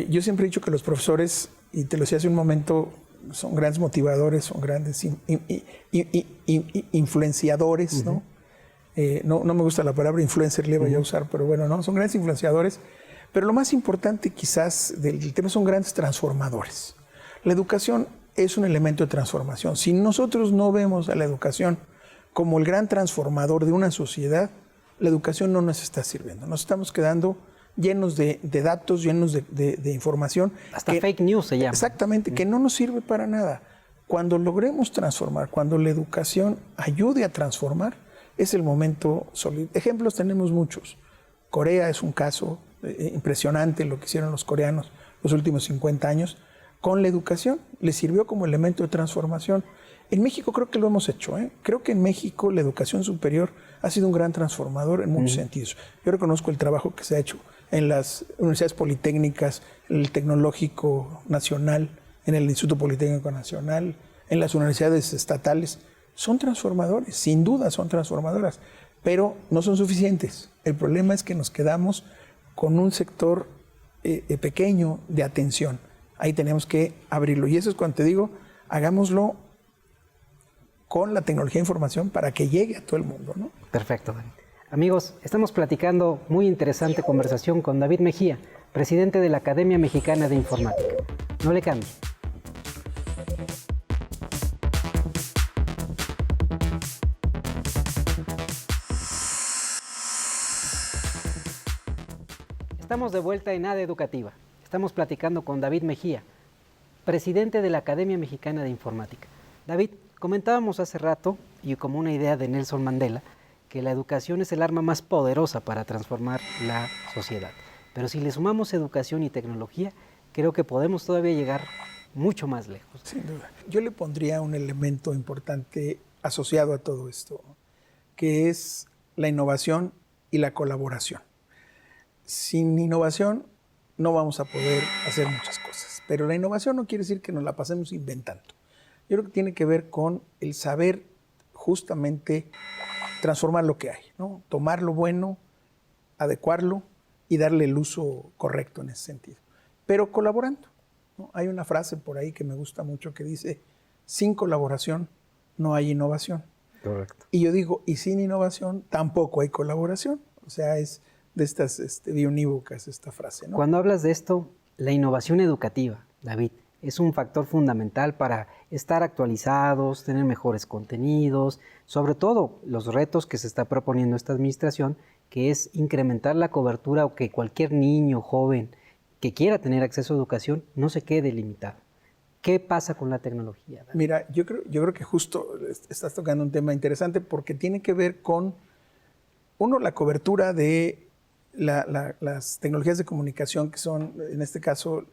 yo siempre he dicho que los profesores, y te lo decía hace un momento, son grandes motivadores, son grandes influenciadores, ¿no? No me gusta la palabra influencer, le voy a usar, pero bueno, no, son grandes influenciadores. Pero lo más importante quizás del tema son grandes transformadores. La educación es un elemento de transformación. Si nosotros no vemos a la educación como el gran transformador de una sociedad, la educación no nos está sirviendo. Nos estamos quedando llenos de datos, llenos de información. Hasta fake news se llama. Exactamente, que no nos sirve para nada. Cuando logremos transformar, cuando la educación ayude a transformar, es el momento sólido. Ejemplos tenemos muchos. Corea es un caso impresionante, lo que hicieron los coreanos los últimos 50 años. Con la educación les sirvió como elemento de transformación. En México creo que lo hemos hecho, ¿eh? Creo que en México la educación superior ha sido un gran transformador en muchos sentidos. Yo reconozco el trabajo que se ha hecho en las universidades politécnicas, en el Tecnológico Nacional, en el Instituto Politécnico Nacional, en las universidades estatales. Son transformadores, sin duda son transformadoras, pero no son suficientes. El problema es que nos quedamos con un sector pequeño de atención. Ahí tenemos que abrirlo. Y eso es cuando te digo, hagámoslo con la tecnología de información para que llegue a todo el mundo, ¿no? Perfecto, David. Amigos, estamos platicando muy interesante conversación con David Mejía, presidente de la Academia Mexicana de Informática. No le cambie. Estamos de vuelta en ADE Educativa. Estamos platicando con David Mejía, presidente de la Academia Mexicana de Informática. David, comentábamos hace rato, y como una idea de Nelson Mandela, que la educación es el arma más poderosa para transformar la sociedad. Pero si le sumamos educación y tecnología, creo que podemos todavía llegar mucho más lejos. Sin duda. Yo le pondría un elemento importante asociado a todo esto, que es la innovación y la colaboración. Sin innovación no vamos a poder hacer muchas cosas. pero la innovación no quiere decir que nos la pasemos inventando. Yo creo que tiene que ver con el saber justamente transformar lo que hay, ¿no? Tomar lo bueno, adecuarlo y darle el uso correcto en ese sentido, pero colaborando, ¿no? Hay una frase por ahí que me gusta mucho que dice, sin colaboración no hay innovación. Correcto. Y yo digo, y sin innovación tampoco hay colaboración. O sea, es de estas bionívocas esta frase, ¿no? Cuando hablas de esto, la innovación educativa, David, es un factor fundamental para estar actualizados, tener mejores contenidos, sobre todo los retos que se está proponiendo esta administración, que es incrementar la cobertura o que cualquier niño, joven que quiera tener acceso a educación no se quede limitado. ¿Qué pasa con la tecnología, David? Mira, yo creo que justo estás tocando un tema interesante porque tiene que ver con, uno, la cobertura de las tecnologías de comunicación que son, en este caso,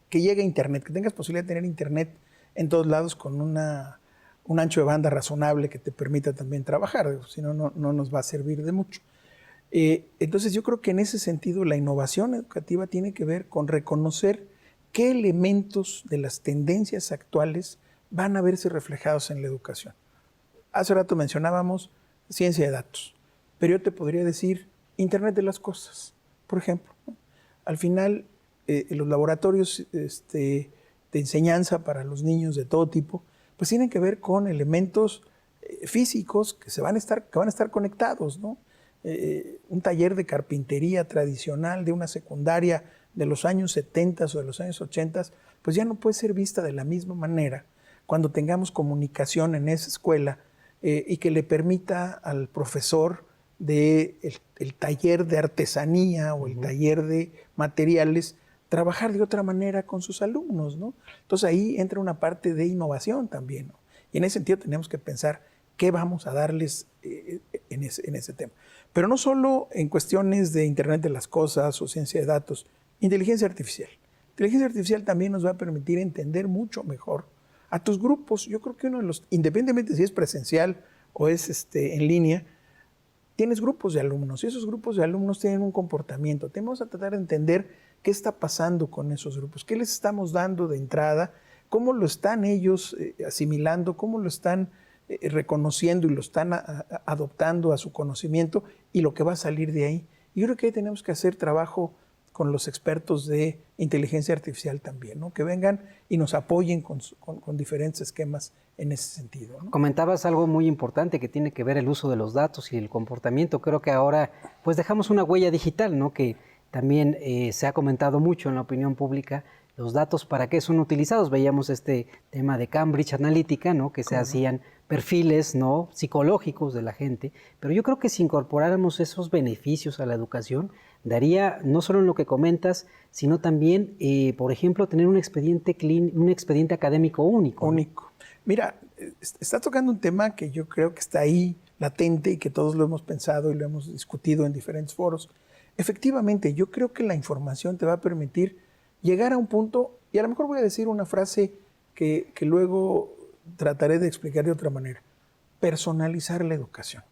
que llegue a Internet, que tengas posibilidad de tener Internet en todos lados con un ancho de banda razonable que te permita también trabajar, si no, no nos va a servir de mucho. Entonces yo creo que en ese sentido la innovación educativa tiene que ver con reconocer qué elementos de las tendencias actuales van a verse reflejados en la educación. Hace rato mencionábamos ciencia de datos, pero yo te podría decir Internet de las cosas, por ejemplo, ¿no? Al final, los laboratorios de enseñanza para los niños de todo tipo, pues tienen que ver con elementos físicos que van a estar conectados, ¿no? Un taller de carpintería tradicional de una secundaria de los años 70 o de los años 80, pues ya no puede ser vista de la misma manera cuando tengamos comunicación en esa escuela y que le permita al profesor del taller de artesanía o el taller de materiales trabajar de otra manera con sus alumnos, ¿no? Entonces ahí entra una parte de innovación también, ¿no? Y en ese sentido tenemos que pensar qué vamos a darles en ese tema. Pero no solo en cuestiones de Internet de las cosas o ciencia de datos, inteligencia artificial. Inteligencia artificial también nos va a permitir entender mucho mejor a tus grupos. Yo creo que uno de los, independientemente si es presencial o es en línea, tienes grupos de alumnos y esos grupos de alumnos tienen un comportamiento. Tenemos que tratar de entender qué está pasando con esos grupos, qué les estamos dando de entrada, cómo lo están ellos asimilando, cómo lo están reconociendo y lo están adoptando a su conocimiento y lo que va a salir de ahí. Y yo creo que ahí tenemos que hacer trabajo con los expertos de inteligencia artificial también, ¿no? Que vengan y nos apoyen con diferentes esquemas en ese sentido, ¿no? Comentabas algo muy importante que tiene que ver el uso de los datos y el comportamiento. Creo que ahora pues dejamos una huella digital, ¿no? Que también se ha comentado mucho en la opinión pública, los datos para qué son utilizados. Veíamos este tema de Cambridge Analytica, ¿no? Que se hacían perfiles, ¿no? Psicológicos de la gente, pero yo creo que si incorporáramos esos beneficios a la educación, daría no solo en lo que comentas, sino también, por ejemplo, tener un expediente académico único. Único. Mira, está tocando un tema que yo creo que está ahí latente y que todos lo hemos pensado y lo hemos discutido en diferentes foros. Efectivamente, yo creo que la información te va a permitir llegar a un punto, y a lo mejor voy a decir una frase que luego trataré de explicar de otra manera: personalizar la educación.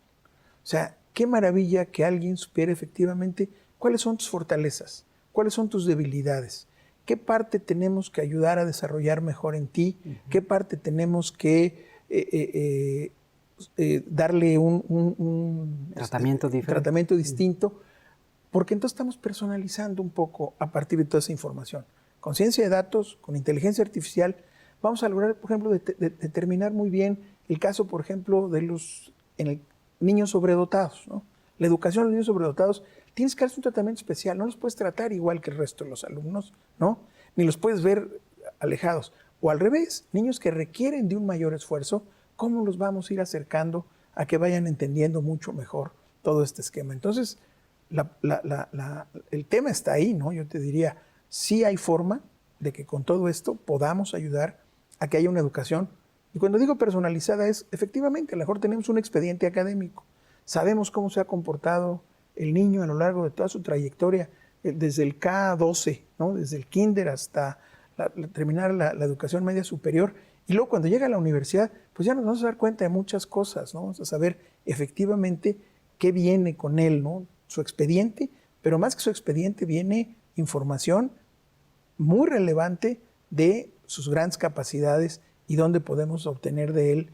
O sea, qué maravilla que alguien supiera efectivamente cuáles son tus fortalezas, cuáles son tus debilidades, qué parte tenemos que ayudar a desarrollar mejor en ti, qué parte tenemos que darle un tratamiento distinto, porque entonces estamos personalizando un poco a partir de toda esa información. Con ciencia de datos, con inteligencia artificial, vamos a lograr, por ejemplo, determinar muy bien el caso, por ejemplo, de los niños sobredotados, ¿no? La educación de los niños sobredotados, tienes que darles un tratamiento especial, no los puedes tratar igual que el resto de los alumnos, ¿no? Ni los puedes ver alejados. O al revés, niños que requieren de un mayor esfuerzo, ¿cómo los vamos a ir acercando a que vayan entendiendo mucho mejor todo este esquema? Entonces, el tema está ahí, ¿no? Yo te diría, sí hay forma de que con todo esto podamos ayudar a que haya una educación. Y cuando digo personalizada es, efectivamente, a lo mejor tenemos un expediente académico. Sabemos cómo se ha comportado el niño a lo largo de toda su trayectoria, desde el K12, ¿no? Desde el kinder hasta terminar la educación media superior. Y luego cuando llega a la universidad, pues ya nos vamos a dar cuenta de muchas cosas, ¿no? Vamos a saber efectivamente qué viene con él, ¿no? Su expediente, pero más que su expediente viene información muy relevante de sus grandes capacidades y dónde podemos obtener de él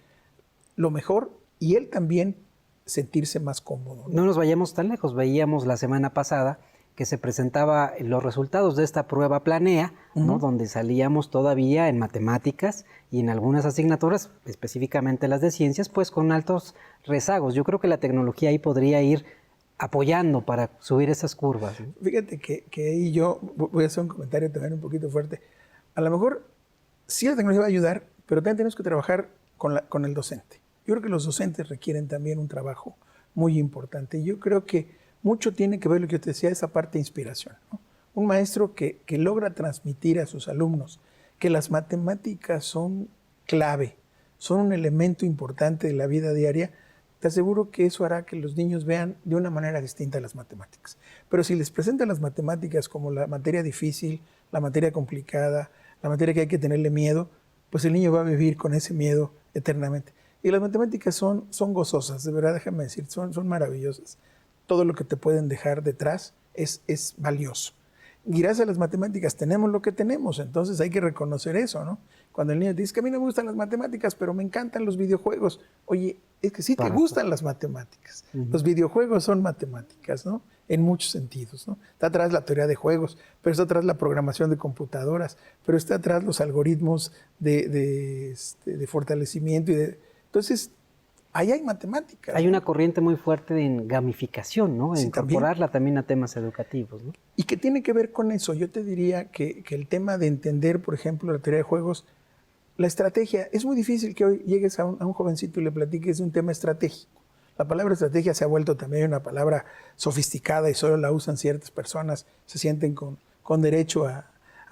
lo mejor y él también sentirse más cómodo. No nos vayamos tan lejos. Veíamos la semana pasada que se presentaba los resultados de esta prueba Planea, ¿no? Donde salíamos todavía en matemáticas y en algunas asignaturas, específicamente las de ciencias, pues con altos rezagos. Yo creo que la tecnología ahí podría ir apoyando para subir esas curvas, ¿no? Fíjate que ahí yo voy a hacer un comentario también un poquito fuerte. A lo mejor sí la tecnología va a ayudar, pero también tenemos que trabajar con el docente. Yo creo que los docentes requieren también un trabajo muy importante. Yo creo que mucho tiene que ver lo que yo te decía, esa parte de inspiración, ¿no? Un maestro que logra transmitir a sus alumnos que las matemáticas son clave, son un elemento importante de la vida diaria. Te aseguro que eso hará que los niños vean de una manera distinta las matemáticas. Pero si les presentan las matemáticas como la materia difícil, la materia complicada, la materia que hay que tenerle miedo, pues el niño va a vivir con ese miedo eternamente. Y las matemáticas son gozosas, de verdad, déjame decir, son maravillosas. Todo lo que te pueden dejar detrás es valioso. Y gracias a las matemáticas tenemos lo que tenemos, entonces hay que reconocer eso, ¿no? Cuando el niño te dice que a mí no me gustan las matemáticas, pero me encantan los videojuegos. Oye, es que sí te gustan las matemáticas. Los videojuegos son matemáticas, ¿no? En muchos sentidos, ¿no? Está atrás la teoría de juegos, pero está atrás la programación de computadoras, pero está atrás los algoritmos de fortalecimiento y de... Entonces, ahí hay matemáticas. Hay una corriente muy fuerte en gamificación, ¿no? En incorporarla también a temas educativos, ¿no? ¿Y qué tiene que ver con eso? Yo te diría que el tema de entender, por ejemplo, la teoría de juegos, la estrategia, es muy difícil que hoy llegues a un jovencito y le platiques de un tema estratégico. La palabra estrategia se ha vuelto también una palabra sofisticada y solo la usan ciertas personas, se sienten con derecho a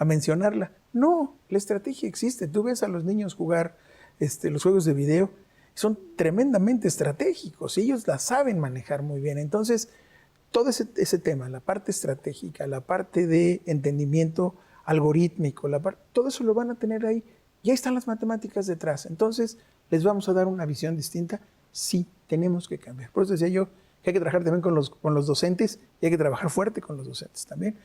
mencionarla. No, la estrategia existe. Tú ves a los niños jugar los juegos de video, son tremendamente estratégicos, ellos la saben manejar muy bien. Entonces, todo ese tema, la parte estratégica, la parte de entendimiento algorítmico, todo eso lo van a tener ahí. Y ahí están las matemáticas detrás. Entonces, ¿les vamos a dar una visión distinta? Sí, tenemos que cambiar. Por eso decía yo que hay que trabajar también con los docentes y hay que trabajar fuerte con los docentes también.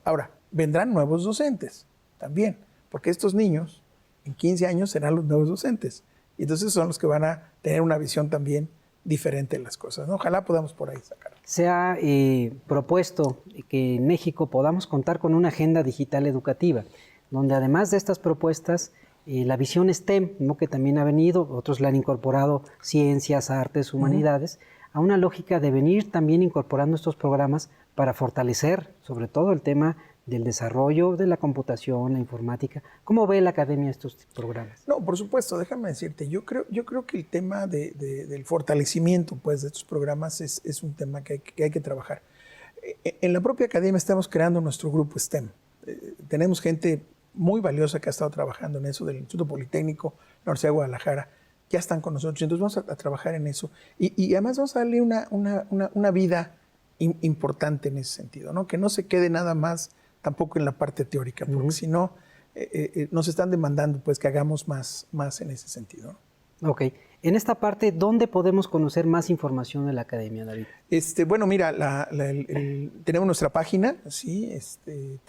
Ahora, vendrán nuevos docentes también, porque estos niños en 15 años serán los nuevos docentes. Y entonces son los que van a tener una visión también diferente de las cosas, ¿no? Ojalá podamos por ahí sacarlo. Se ha propuesto que en México podamos contar con una agenda digital educativa, donde además de estas propuestas, la visión STEM, ¿no? Que también ha venido, otros le han incorporado ciencias, artes, humanidades, a una lógica de venir también incorporando estos programas para fortalecer sobre todo el tema del desarrollo de la computación, la informática. ¿Cómo ve la academia estos programas? No, por supuesto, déjame decirte, yo creo que el tema del fortalecimiento pues, de estos programas es un tema que hay que trabajar. En la propia academia estamos creando nuestro grupo STEM. Tenemos gente muy valiosa que ha estado trabajando en eso, del Instituto Politécnico, la Universidad de Guadalajara, ya están con nosotros, entonces vamos a trabajar en eso. Y además vamos a darle una vida importante en ese sentido, ¿no? Que no se quede nada más tampoco en la parte teórica, porque si no, nos están demandando pues que hagamos más en ese sentido, ¿no? Ok. En esta parte, ¿dónde podemos conocer más información de la academia, David? Bueno, mira, tenemos nuestra página, ¿sí?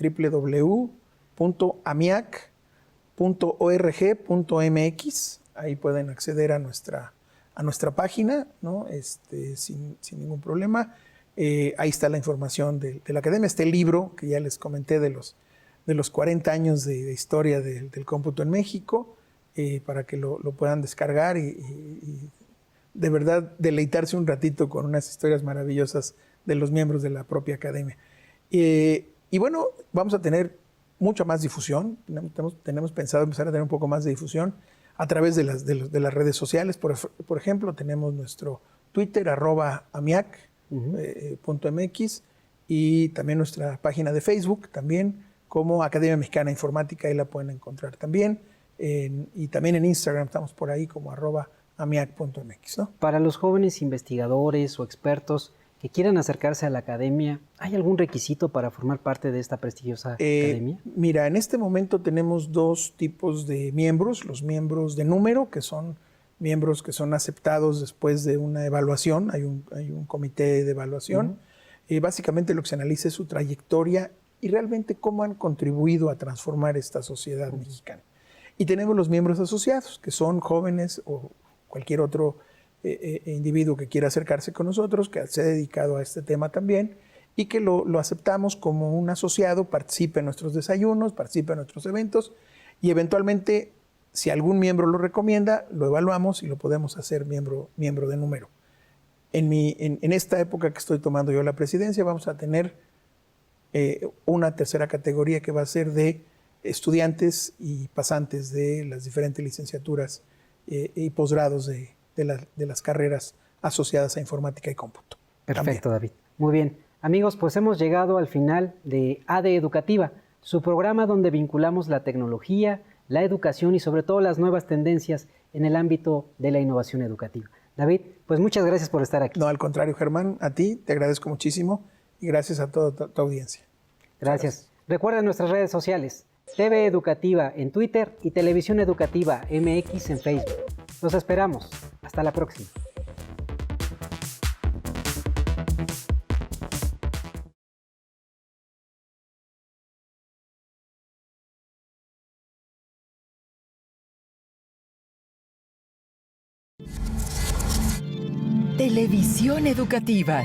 www.amiac.org.mx. Ahí pueden acceder a nuestra página, ¿no? Sin ningún problema. Ahí está la información de la academia, este libro que ya les comenté de los 40 años de historia del cómputo en México, para que lo puedan descargar y de verdad deleitarse un ratito con unas historias maravillosas de los miembros de la propia academia. Y bueno, vamos a tener mucha más difusión, tenemos pensado empezar a tener un poco más de difusión a través de las redes sociales. Por ejemplo, tenemos nuestro Twitter, @amiac.mx, y también nuestra página de Facebook, también como Academia Mexicana de Informática, ahí la pueden encontrar también. Y también en Instagram estamos por ahí como @amiac.mx, ¿no? Para los jóvenes investigadores o expertos que quieran acercarse a la academia, ¿hay algún requisito para formar parte de esta prestigiosa academia? Mira, en este momento tenemos dos tipos de miembros: los miembros de número, que son miembros que son aceptados después de una evaluación, hay un comité de evaluación. Básicamente lo que se analiza es su trayectoria y realmente cómo han contribuido a transformar esta sociedad mexicana. Y tenemos los miembros asociados, que son jóvenes o cualquier otro individuo que quiera acercarse con nosotros, que se ha dedicado a este tema también, y que lo aceptamos como un asociado, participe en nuestros desayunos, participe en nuestros eventos, y eventualmente, si algún miembro lo recomienda, lo evaluamos y lo podemos hacer miembro de número. En esta época que estoy tomando yo la presidencia, vamos a tener una tercera categoría que va a ser de estudiantes y pasantes de las diferentes licenciaturas y posgrados de las carreras asociadas a informática y cómputo. Perfecto, David. Muy bien. Amigos, pues hemos llegado al final de ADE Educativa, su programa donde vinculamos la tecnología, la educación y sobre todo las nuevas tendencias en el ámbito de la innovación educativa. David, pues muchas gracias por estar aquí. No, al contrario, Germán, a ti te agradezco muchísimo y gracias a toda tu audiencia. Gracias. Recuerda nuestras redes sociales, TV Educativa en Twitter y Televisión Educativa MX en Facebook. Los esperamos. Hasta la próxima. Televisión Educativa.